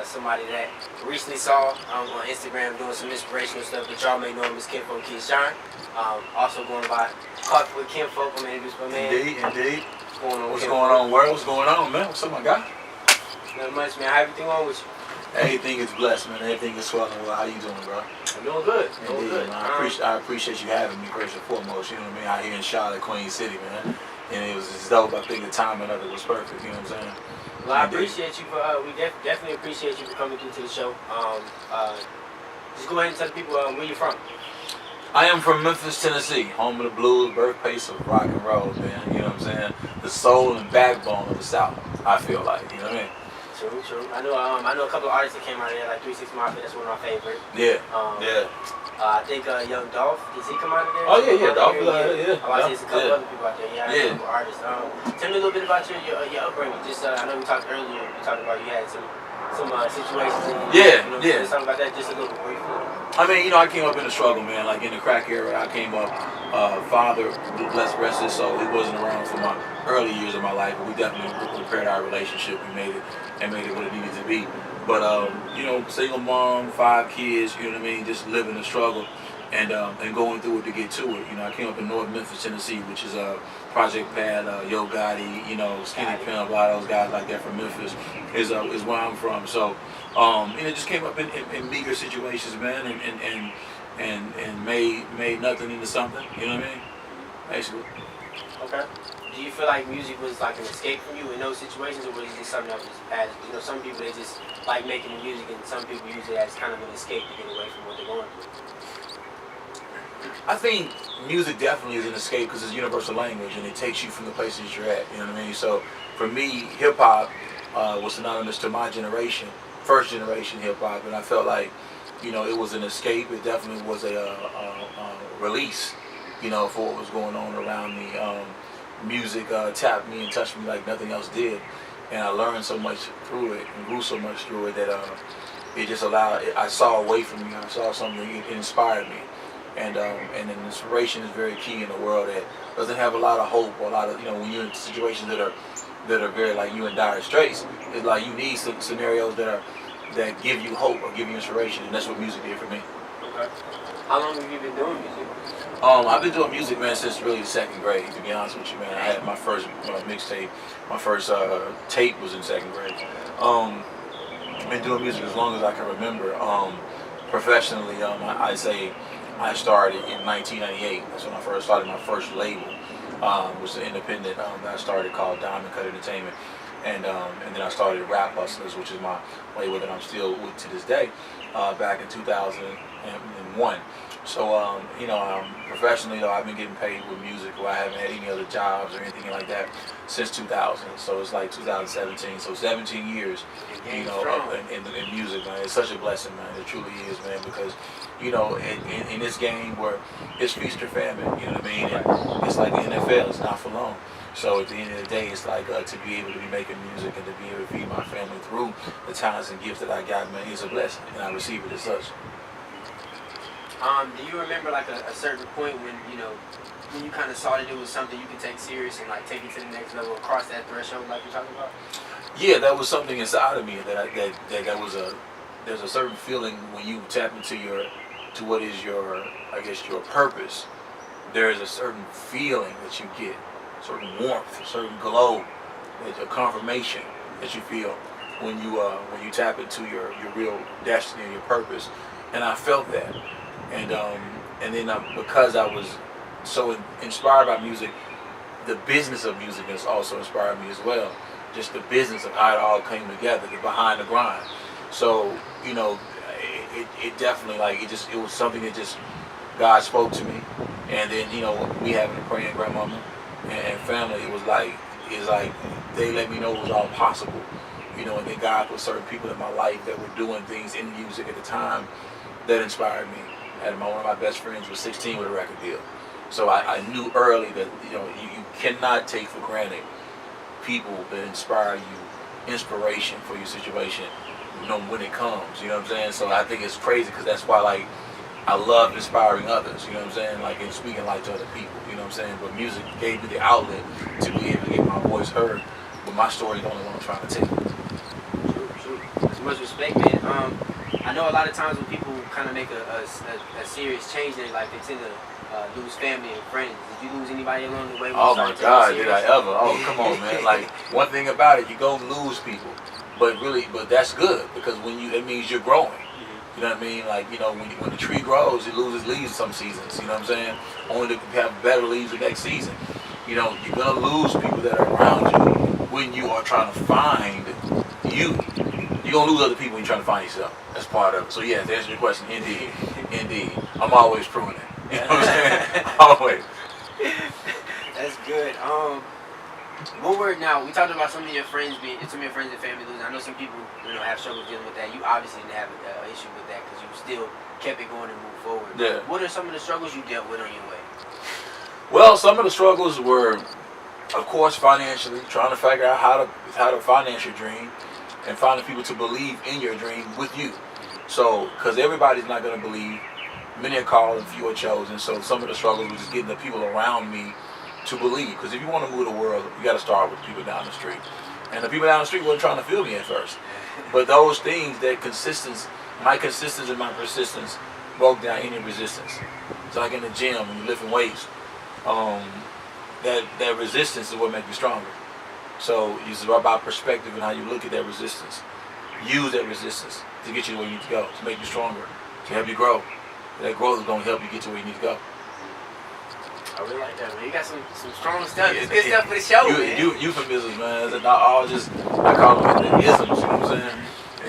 somebody that recently saw on Instagram doing some inspirational stuff, but y'all may know him as Kinfolk Kia Shine. Also going by Coffee With Kinfolk. I'm introduced my man. Indeed. What's going on, world? What's going on, man? What's up, my guy? Not much, man. How everything on with you? Everything is blessed, man. Everything is swelling well. How you doing, bro? I'm doing good. Indeed, man. I appreciate you having me, first and foremost. You know what I mean? Out here in Charlotte, Queen City, man. And it was just dope. I think the timing of it was perfect. You know what I'm saying? Well, I appreciate you for. We definitely appreciate you for coming through to the show. Just go ahead and tell the people where you're from. I am from Memphis, Tennessee, home of the blues, birthplace of rock and roll, man. You know what I'm saying? The soul and backbone of the South. I feel like, you know what I mean? True. I know a couple of artists that came out of there, like 3 6 Mafia. That's one of my favorites. Yeah. I think Young Dolph, does he come out of there? Oh yeah, Dolph. Yeah. I see a couple other people out there. Yeah, a couple artists. Tell me a little bit about your upbringing. Just I know we talked earlier. You talked about you had some situations. Yeah. Something about that, just a little briefly. I mean, I came up in the struggle, man. Like in the crack era, I came up. Father, bless rest his soul, he wasn't around for my early years of my life, but we definitely repaired our relationship. We made it what it needed to be. But single mom, 5 kids, you know what I mean, just living the struggle and going through it to get to it. I came up in North Memphis, Tennessee, which is Project Pad, Yo Gotti, Skinny Pimp, a lot of those guys like that from Memphis is where I'm from. So just came up in meager situations, man, and made nothing into something. You know what I mean? Basically. Okay. Do you feel like music was like an escape from you in those situations, or was it just something that was just added? Some people they just like making the music, and some people use it as kind of an escape to get away from what they're going through. I think music definitely is an escape because it's universal language and it takes you from the places you're at. You know what I mean? So for me, hip hop was synonymous to my generation, first generation hip hop, and I felt like it was an escape. It definitely was a release, for what was going on around me. Music tapped me and touched me like nothing else did, and I learned so much through it and grew so much through it that it just allowed. I saw away from me. I saw something. It inspired me, and an inspiration is very key in a world that doesn't have a lot of hope or a lot of when you're in situations that are very like you in dire straits. It's like you need some scenarios that give you hope or give you inspiration, and that's what music did for me. Okay. How long have you been doing music? I've been doing music, man, since really the 2nd grade, to be honest with you, man. I had my first mixtape, my first tape was in 2nd grade. I've been doing music as long as I can remember. Professionally, I say I started in 1998. That's when I first started my first label. Was an independent that I started called Diamond Cut Entertainment. And then I started Rap Hustlers, which is my label that I'm still with to this day, back in 2001. So, professionally, I've been getting paid with music, or I haven't had any other jobs or anything like that since 2000. So it's like 2017. So 17 years, in music, man. It's such a blessing, man. It truly is, man, because, in this game where it's feast or famine, you know what I mean? And it's like the NFL, it's not for long. So at the end of the day, it's like to be able to be making music and to be able to feed my family through the talents and gifts that I got, man, it's a blessing, and I receive it as such. Do you remember like a certain point when you kind of saw that it was something you could take serious and like take it to the next level, cross that threshold like you're talking about? Yeah, that was something inside of me there's a certain feeling when you tap into what is your purpose. There is a certain feeling that you get, a certain warmth, a certain glow, a confirmation that you feel when you tap into your real destiny and your purpose. And I felt that. And then because I was so inspired by music, the business of music has also inspired me as well. Just the business of how it all came together, the behind the grind. So it definitely it was something that just God spoke to me. And then we having a praying grandmama and family, it's like they let me know it was all possible. And then God put certain people in my life that were doing things in music at the time that inspired me. And one of my best friends was 16 with a record deal. So I knew early that you cannot take for granted people that inspire you, inspiration for your situation, when it comes. You know what I'm saying? So I think it's crazy because that's why I love inspiring others. You know what I'm saying? Like and speaking life to other people. You know what I'm saying? But music gave me the outlet to be able to get my voice heard. But my story is the only one I'm trying to tell. True. Much respect, man. I know a lot of times when people kind of make a serious change in their life, they tend to lose family and friends. Did you lose anybody along the way? Oh my God, did I ever? Oh, come on, man. Like, one thing about it, you're gonna lose people, but that's good, because it means you're growing. You know what I mean? Like, when the tree grows, it loses leaves some seasons. You know what I'm saying? Only to have better leaves the next season. You're gonna lose people that are around you when you are trying to find you. You're gonna lose other people when you're trying to find yourself. That's part of it. So yeah, to answer your question, indeed, I'm always pruning. You know what I'm saying? Always. That's good. What were now? We talked about some of your friends and family losing. I know some people, have struggles dealing with that. You obviously didn't have an issue with that because you still kept it going and moved forward. Yeah. What are some of the struggles you dealt with on your way? Well, some of the struggles were, of course, financially, trying to figure out how to finance your dream and finding people to believe in your dream with you. So, because everybody's not going to believe, many are called and few are chosen. So some of the struggles was just getting the people around me to believe. Because if you want to move the world, you got to start with the people down the street. And the people down the street weren't trying to feel me at first. But those things, my consistency and my persistence broke down any resistance. It's like in the gym when you're lifting weights. That resistance is what makes you stronger. So it's about perspective and how you look at that resistance. Use that resistance to get you where you need to go, to make you stronger, to help you grow. That growth is going to help you get to where you need to go. I really like that, man. You got some strong stuff. It's good stuff for the show, man. Euphemisms, man. It's not all just, I call them the isms, you know what I'm saying?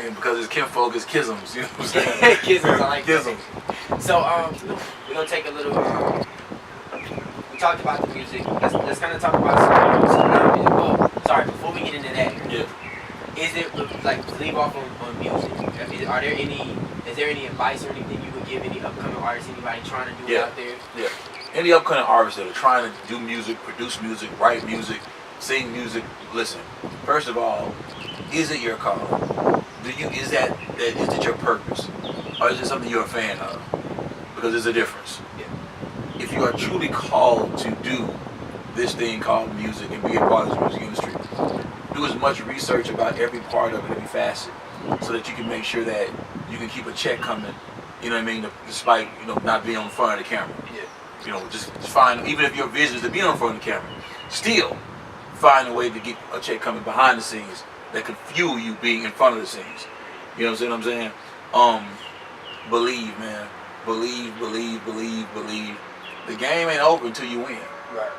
And because it's kinfolk, it's kisms, you know what I'm saying? Kisms, I like kisms. So, we're going to take a little, we talked about the music. Let's kind of talk about some non-music. Well, sorry, before we get into that. Yeah. Is it, leave off on music. Is there any advice or anything you would give any upcoming artists, anybody trying to do it out there? Yeah. Any upcoming artists that are trying to do music, produce music, write music, sing music, listen. First of all, is it your call? Is it your purpose? Or is it something you're a fan of? Because there's a difference. Yeah. If you are truly called to do this thing called music and be a part of the music industry, do as much research about every part of it, every facet, so that you can make sure that you can keep a check coming, you know what I mean, despite, not being on the front of the camera. Yeah. Just find, even if your vision is to be on the front of the camera, still find a way to get a check coming behind the scenes that can fuel you being in front of the scenes. You know what I'm saying? Believe, man. Believe. The game ain't over until you win. Right.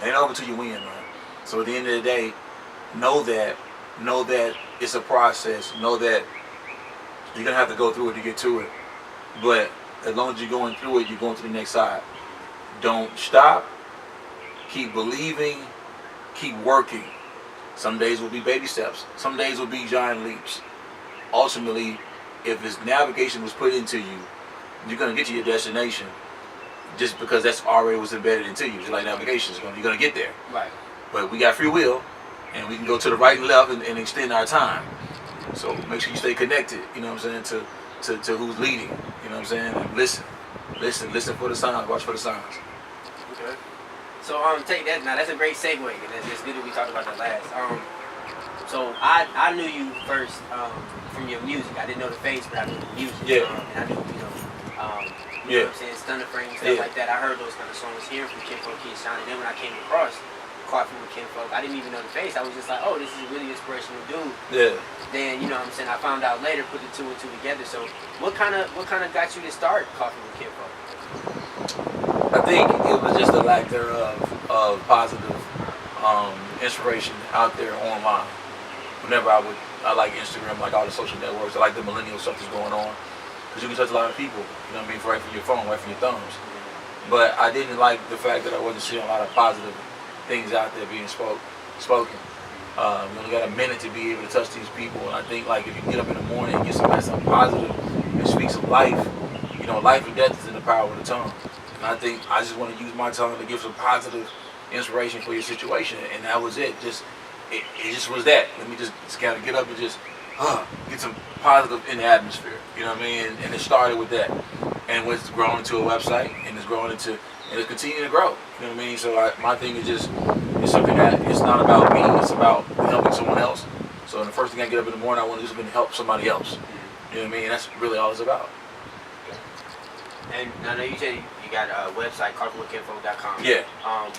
It ain't over until you win, man. So at the end of the day, know that it's a process. Know that you're gonna have to go through it to get to it. But as long as you're going through it, you're going to the next side. Don't stop. Keep believing. Keep working. Some days will be baby steps. Some days will be giant leaps. Ultimately, if this navigation was put into you, you're gonna get to your destination just because that's already was embedded into you. Just like navigation, you're gonna get there. Right. But we got free will, and we can go to the right and left and extend our time. So make sure you stay connected, you know what I'm saying, to who's leading, you know what I'm saying, and listen for the signs, watch for the signs. Okay. So take that now. That's a great segue, and it's good that we talked about that last. So I knew you first from your music. I didn't know the face, but I knew the music. Yeah. And I knew you know what I'm saying, Stunner Frame, stuff like that. I heard those kind of songs here from Kinfolk Kia Shine, and then when I came across Coffee With Kinfolk, I didn't even know the face. I was just like, oh, this is a really inspirational dude. Yeah. Then I found out later, put the two and two together. So what kind of got you to start Coffee With Kinfolk? I think it was just a lack thereof of positive inspiration out there online. Whenever I like Instagram, like all the social networks, I like the millennial stuff that's going on, because you can touch a lot of people. You know what I mean, right from your phone, right from your thumbs. But I didn't like the fact that I wasn't seeing a lot of positive things out there being spoken. You only got a minute to be able to touch these people, and I think like if you get up in the morning and get somebody something positive and speak some life, life and death is in the power of the tongue. And I think I just want to use my tongue to give some positive inspiration for your situation, and that was it. It just was that. Let me just kind of get up and just get some positive in the atmosphere. You know what I mean? And it started with that, and it's grown into a website, and it's continuing to grow. You know what I mean? So my thing is just, it's something that it's not about me. It's about helping someone else. So So the first thing I get up in the morning, I want to do something to help somebody else. You know what I mean? And that's really all it's about. And I know you said you got a website, coffeewithkinfolk.com. Yeah.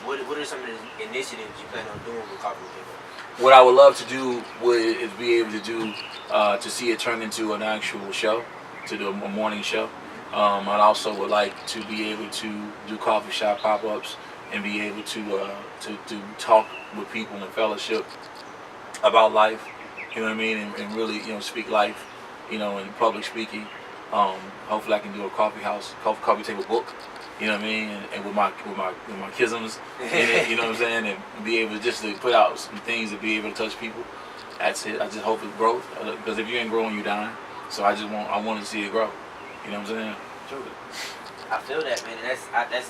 What are some of the initiatives you plan on doing with Coffee with Kinfolk? What I would love to do is be able to do to see it turn into an actual show, to do a morning show. I also would like to be able to do coffee shop pop-ups and be able to talk with people and fellowship about life. You know what I mean? And really, speak life. In public speaking. Hopefully, I can do a coffee table book. You know what I mean? And with my kisms in it. You know what I'm saying? And be able just to put out some things to be able to touch people. That's it. I just hope it grows, because if you ain't growing, you dying. So I want to see it grow. You know what I'm saying? True. I feel that, man. And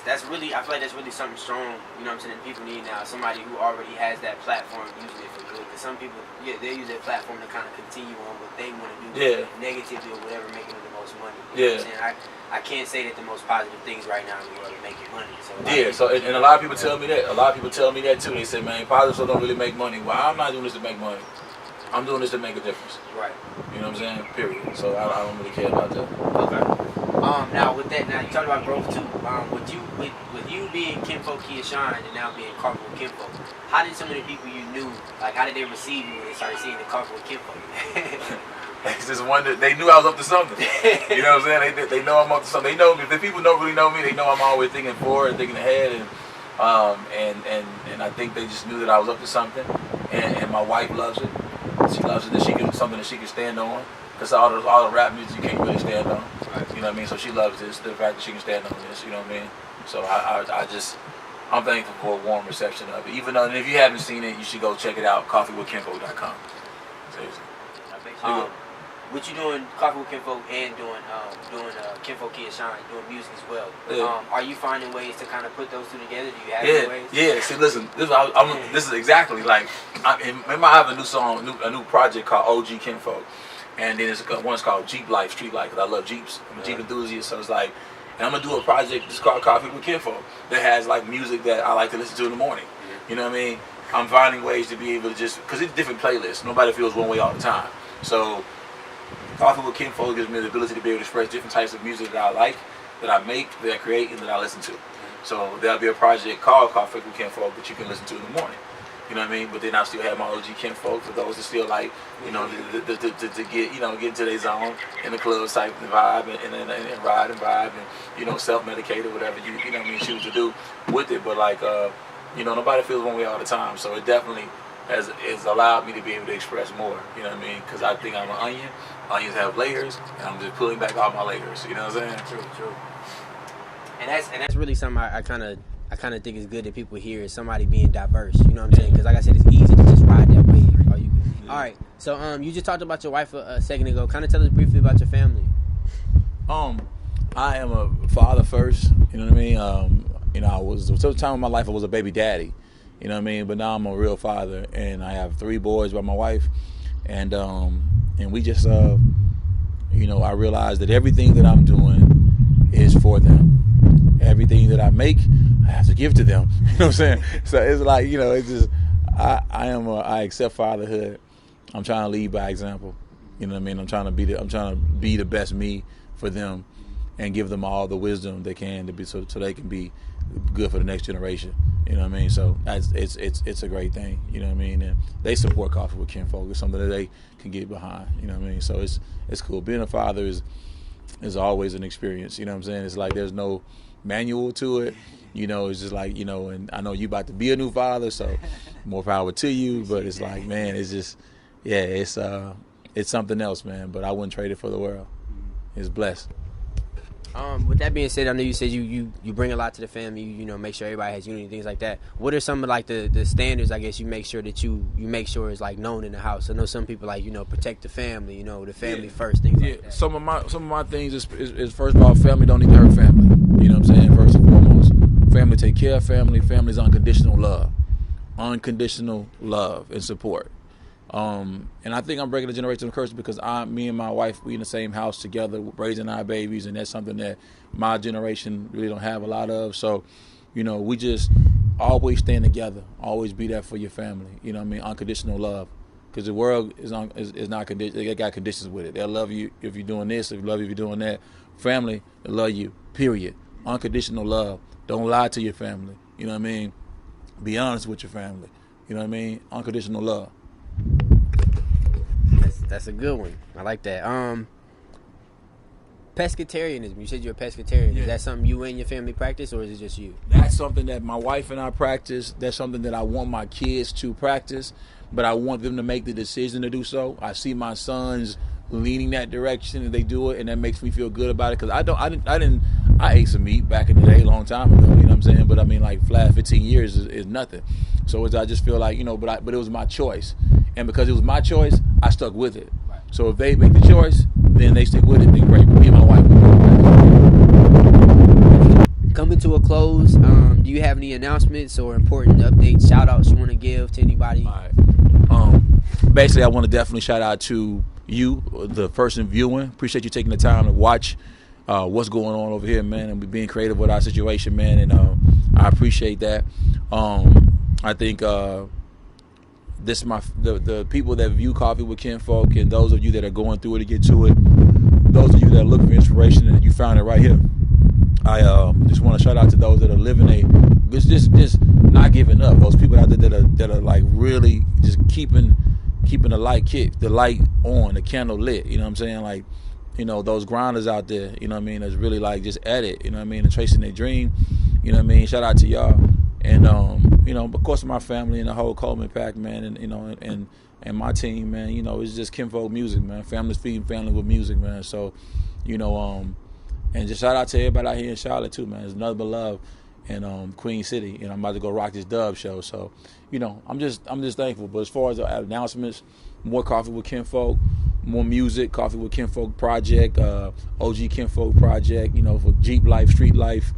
that's really, I feel like that's really something strong. You know what I'm saying? That people need now. Somebody who already has that platform using it for good. Because some people, they use that platform to kind of continue on what they want to do, negatively or whatever, making them the most money. You know what I'm saying? I can't say that the most positive things right now in the world are making money. So and a lot of people tell me that. A lot of people tell me that too. They say, man, positive stuff don't really make money. Well, I'm not doing this to make money. I'm doing this to make a difference. Right. You know what I'm saying? Period. So I don't really care about that. Okay. Now with that, now you talked about growth too. With you being Kinfolk Kia Shine and now being Coffee with Kinfolk, how did some of the people you knew, like, how did they receive you when they started seeing the Coffee with Kinfolk? It's just one that they knew I was up to something. You know what I'm saying? They know I'm up to something. They know me. If the people don't really know me, they know I'm always thinking forward and thinking ahead. And I think they just knew that I was up to something. And my wife loves it. She loves it that something that she can stand on. Because all the rap music you can't really stand on. Right. You know what I mean? So she loves this, the fact that she can stand on this. You know what I mean? So I'm thankful for a warm reception of it. Even though, and if you haven't seen it, you should go check it out. Coffeewithkinfolk.com. Seriously. What you doing, Coffee with Kinfolk, and doing Kinfolk Kia Shine, doing music as well. Yeah. Are you finding ways to kind of put those two together? Do you have any ways? Yeah. See, listen, this is exactly like, remember I have a new song, a new project called OG Kinfolk, and then one's called Jeep Life, Street Life, because I love Jeeps. I'm a Jeep enthusiast, so it's like, and I'm gonna do a project that's called Coffee with Kinfolk that has like music that I like to listen to in the morning. You know what I mean? I'm finding ways to be able to because it's different playlists. Nobody feels one way all the time. So Coffee with Kinfolk gives me the ability to be able to express different types of music that I like, that I make, that I create, and that I listen to. So there'll be a project called Coffee with Kinfolk that you can listen to in the morning. You know what I mean? But then I still have my OG Kinfolk for those that still like, to get into their zone in the club type vibe and ride and vibe and self-medicate or whatever you know what I mean, choose to do with it. But like nobody feels one way all the time. So it definitely has allowed me to be able to express more. You know what I mean? Because I think I'm an onion. Onions have layers, and I'm just pulling back all my layers. You know what I'm saying? True. And that's really something I kind of think is good that people hear, is somebody being diverse. You know what I'm saying? Because like I said, it's easy to just ride that wave. All right. So you just talked about your wife a second ago. Kind of tell us briefly about your family. I am a father first. You know what I mean? I was at the time of my life I was a baby daddy. You know what I mean? But now I'm a real father, and I have 3 boys by my wife, and we just I realized that everything that I'm doing is for them. Everything that I make, I have to give to them. You know what I'm saying? So it's like, it's just I accept fatherhood. I'm trying to lead by example. You know what I mean? I'm trying to be the best me for them, and give them all the wisdom they can to be so they can be good for the next generation. You know what I mean? So it's a great thing. You know what I mean? And they support Coffee with Kinfolk. It's something that they can get behind. You know what I mean? So it's cool. Being a father is always an experience. You know what I'm saying? It's like there's no manual to it. It's just like, and I know you about to be a new father, so more power to you. But it's like, man, it's just, it's something else, man. But I wouldn't trade it for the world. It's blessed. With that being said, I know you said you bring a lot to the family. You make sure everybody has unity, things like that. What are some of like the standards? I guess you make sure that you make sure is like known in the house. I know some people like protect the family. The family first, things like that. Some of my things is first of all, family don't need to hurt family. You know what I'm saying? First and foremost, family take care of family. Family's unconditional love and support. And I think I'm breaking the generational curse because me and my wife, we in the same house together, raising our babies, and that's something that my generation really don't have a lot of. So, we just always stand together, always be there for your family. You know what I mean? Unconditional love. because the world is not conditioned. They got conditions with it. They'll love you if you're doing this. If you love you if you're doing that. Family, they'll love you. Period. Unconditional love. Don't lie to your family. You know what I mean? Be honest with your family. You know what I mean? Unconditional love. That's a good one. I like that. Pescatarianism. You said you're a pescatarian. Yeah. Is that something you and your family practice, or is it just you? That's something that my wife and I practice. That's something that I want my kids to practice, but I want them to make the decision to do so. I see my sons leaning that direction, and they do it, and that makes me feel good about it. Because I ate some meat back in the day, a long time ago. You know what I'm saying? But I mean, like, flat 15 years is nothing. So I just feel like, but it was my choice, and because it was my choice, I stuck with it. Right. So if they make the choice, then they stick with it. Then great. Me and my wife. Coming to a close, do you have any announcements or important updates, shout outs you want to give to anybody? All right. Basically, I want to definitely shout out to you, the person viewing. Appreciate you taking the time to watch what's going on over here, man, and being creative with our situation, man. And I appreciate that. I think this is the people that view Coffee with Kinfolk, and those of you that are going through it to get to it. Those of you that are looking for inspiration, and you found it right here. I just want to shout out to those that are living just not giving up. Those people out there that are like really just keeping the light on, the candle lit. You know what I'm saying? Like, those grinders out there. You know what I mean? That's really like just at it. You know what I mean? And chasing their dream. You know what I mean? Shout out to y'all. And of course, my family and the whole Coleman pack, man, and my team, man. It's just Kinfolk music, man. Families feeding family with music, man. So, and just shout out to everybody out here in Charlotte too, man. There's nothing but love in Queen City. I'm about to go rock this Dub show. So, I'm just thankful. But as far as the announcements, more Coffee with Kinfolk, more music, Coffee with Kinfolk project, OG Kinfolk project, for Jeep life, street life,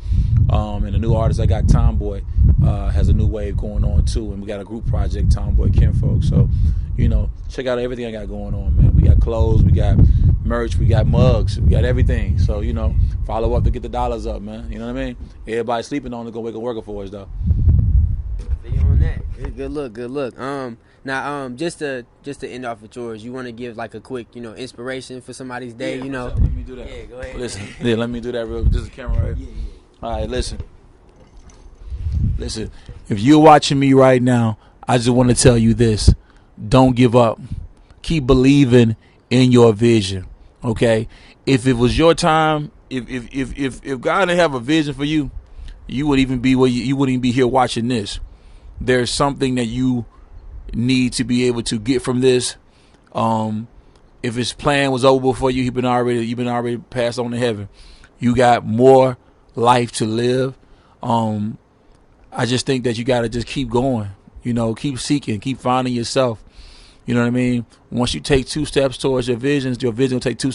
and the new artist I got, Tomboy, has a new wave going on too, and we got a group project, Tomboy Kinfolk. So, check out everything I got going on, man. We got clothes, we got merch, we got mugs, we got everything. So, follow up to get the dollars up, man. You know what I mean? Everybody sleeping on it, go wake a worker for us, though. See you on that. Good look. Now, just to end off with yours, you want to give like a quick, inspiration for somebody's day, Yeah, let me do that. Yeah, go ahead. Listen, let me do that real. This is the camera right here. Yeah. All right, listen. If you're watching me right now, I just want to tell you this: don't give up. Keep believing in your vision. Okay. If it was your time, if God didn't have a vision for you, you wouldn't even be you wouldn't even be here watching this. There's something that you need to be able to get from this. If his plan was over before you, you've been already passed on to heaven. You got more life to live. I just think that you got to just keep going. Keep seeking, keep finding yourself. You know what I mean? Once you take 2 steps towards your vision will take 10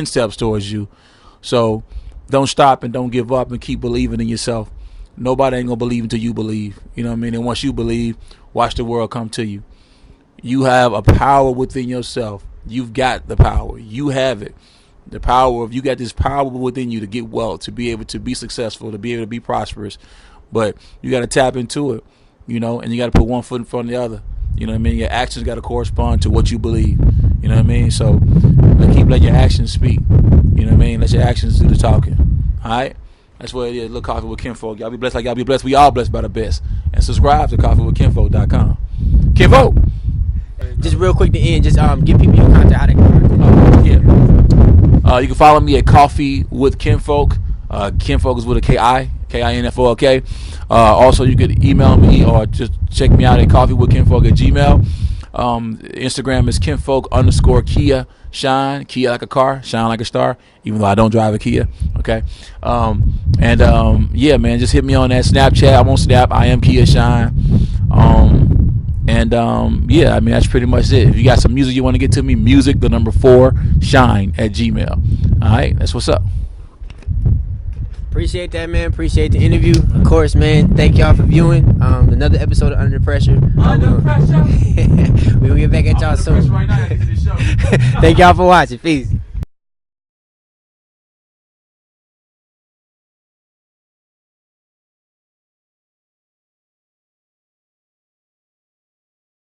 steps towards you. So don't stop and don't give up and keep believing in yourself. Nobody ain't gonna believe until you believe. You know what I mean? And once you believe, watch the world come to you. You have a power within yourself. You've got the power. You have it. You got this power within you to get wealth, to be able to be successful, to be able to be prosperous. But you got to tap into it, and you got to put one foot in front of the other. You know what I mean? Your actions got to correspond to what you believe. You know what I mean? So let your actions speak. You know what I mean? Let your actions do the talking. All right? That's what it is. Look, Coffee with Kinfolk. Y'all be blessed like y'all be blessed. We all blessed by the best. And subscribe to coffeewithkinfolk.com. Kinfolk! Just real quick to end, just give people your contact, how they you can follow me at Coffee with Kinfolk. Kinfolk is with a K-I, K-I-N-F-O-L-K. Also, you could email me or just check me out at coffeewithkinfolk@gmail. Instagram is Kinfolk_Kia Shine. Kia like a car, shine like a star, even though I don't drive a Kia. Okay. Yeah, man, just hit me on that Snapchat. I'm on Snap. I am Kia Shine. Yeah, I mean, that's pretty much it. If you got some music you want to get to me, music, 4, shine @gmail. All right, that's what's up. Appreciate that, man. Appreciate the interview. Of course, man. Thank y'all for viewing another episode of Under Pressure. Under Pressure. We'll get back at y'all soon. Right now, Thank y'all for watching. Peace.